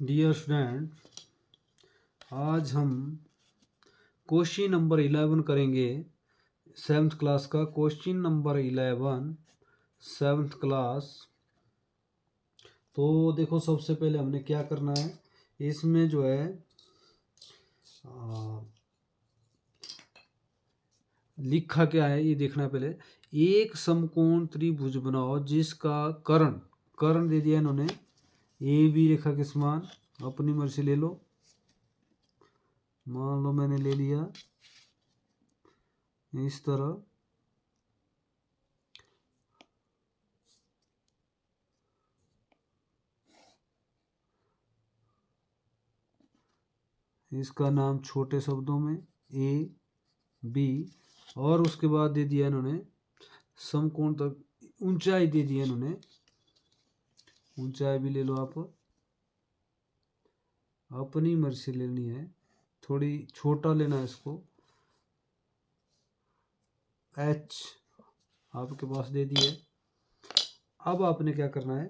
Dear student, आज हम question number 11 करेंगे। 7th क्लास का क्वेश्चन नंबर 11, 7th क्लास। तो देखो, सबसे पहले हमने क्या करना है, इसमें जो है लिखा क्या है ये देखना है। पहले एक समकोण त्रिभुज बनाओ जिसका कर्ण दे दिया इन्होंने ए बी रेखा के समान। अपनी मर्जी से ले लो, मान लो मैंने ले लिया इस तरह। इसका नाम छोटे शब्दों में ए बी, और उसके बाद दे दिया इन्होंने समकोण तक ऊंचाई दे दी है इन्होंने। ऊंचाई भी ले लो आप, अपनी मर्जी से लेनी है, थोड़ी छोटा लेना है इसको। एच आपके पास दे दी है। अब आपने क्या करना है,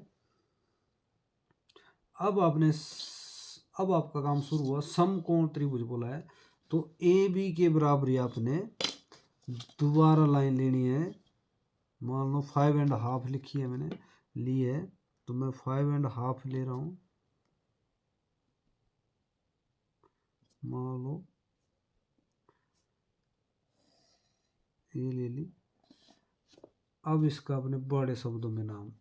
अब आपका काम शुरू हुआ। समकोण त्रिभुज बोला है तो ए बी के बराबरी आपने दोबारा लाइन लेनी है। मान लो 5.5 लिखी है मैंने, ली है, तो मैं 5.5 ले रहा हूँ। मान लो ये ले ली। अब इसका अपने बड़े शब्दों में नाम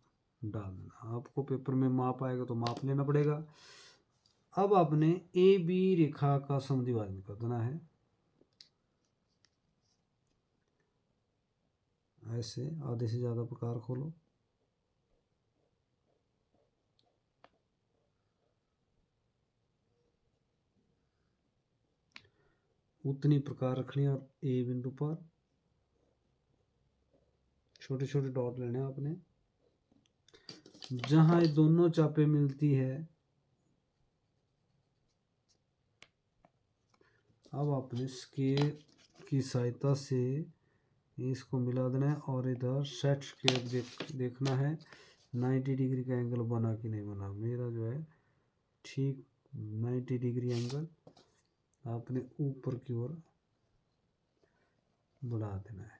डाल देना। आपको पेपर में माप आएगा तो माप लेना पड़ेगा। अब आपने ए बी रेखा का समद्विभाजन कर देना है, ऐसे आधे से ज़्यादा प्रकार खोलो। उतनी प्रकार रखनी और ए बिंदु पर छोटे छोटे डॉट लेने हैं आपने। जहां ये दोनों चापे मिलती है, अब आपने स्केल की सहायता से इसको मिला देना है और इधर सेट स्केल देखना है 90 डिग्री का एंगल बना कि नहीं बना। मेरा जो है ठीक 90 डिग्री एंगल आपने ऊपर की ओर बढ़ा देना है।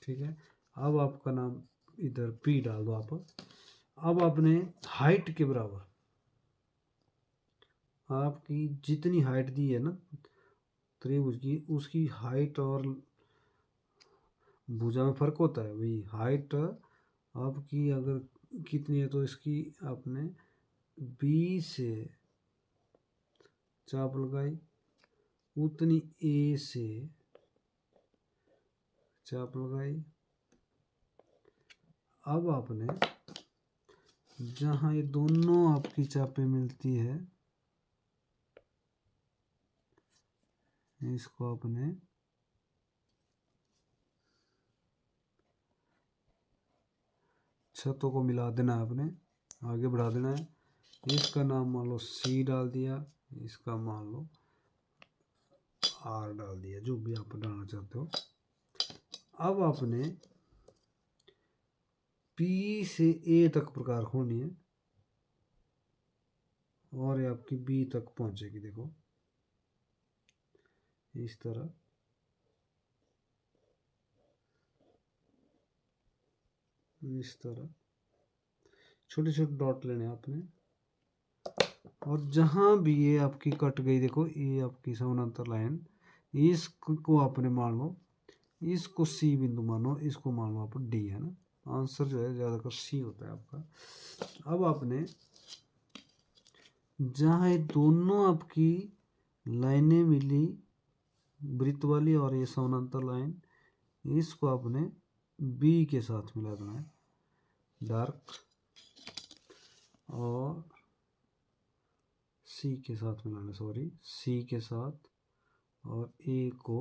ठीक है, अब आपका नाम इधर पी डाल दो आप। अब आपने हाइट के बराबर आपकी जितनी हाइट दी है ना त्रिभुज की, उसकी हाइट और भुजा में फर्क होता है। वही हाइट आपकी अगर कितनी है तो इसकी आपने बी से चाप लगाई, उतनी ए से चाप लगाई। अब आपने जहां ये दोनों आपकी चापें मिलती है, इसको आपने छतों को मिला देना है, आपने आगे बढ़ा देना है। इसका नाम मान लो सी डाल दिया, इसका मान लो आर डाल दिया, जो भी आप डालना चाहते हो। अब आपने पी से ए तक प्रकार खोलनी है और ये आपकी बी तक पहुंचेगी। देखो इस तरह, इस तरह छोटे छोटे डॉट लेने आपने। और जहां भी ये आपकी कट गई, देखो ये आपकी समानांतर लाइन, इसको आपने मान लो, इसको सी बिंदु मानो, इसको मान लो आप डी, है ना। आंसर जो है ज़्यादातर सी होता है आपका। अब आपने जहाँ ये दोनों आपकी लाइनें मिली, वृत्त वाली और ये समानांतर लाइन, इसको आपने बी के साथ मिला देना है, डार्क, और सी के साथ मिलाना, सॉरी सी के साथ, और ए को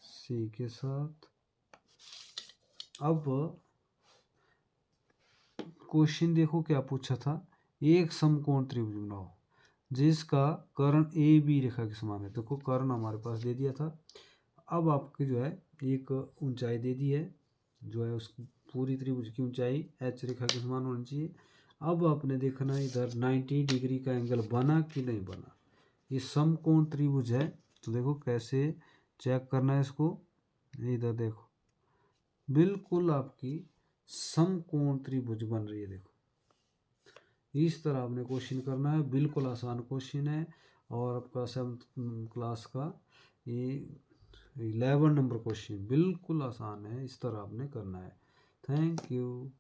सी के साथ। अब क्वेश्चन देखो क्या पूछा था, एक समकोण त्रिभुज बनाओ जिसका कर्ण ए बी रेखा के समान है। देखो कर्ण हमारे पास दे दिया था। अब आपकी जो है एक ऊंचाई दे दी है, जो है उस पूरी त्रिभुज की ऊंचाई एच रेखा के समान होनी चाहिए। अब आपने देखना है इधर 90 डिग्री का एंगल बना कि नहीं बना। ये समकोण त्रिभुज है, तो देखो कैसे चेक करना है इसको। इधर देखो बिल्कुल आपकी समकोण त्रिभुज बन रही है। देखो इस तरह आपने क्वेश्चन करना है, बिल्कुल आसान क्वेश्चन है। और आपका 7th क्लास का ये 11 नंबर क्वेश्चन बिल्कुल आसान है, इस तरह आपने करना है। Thank you.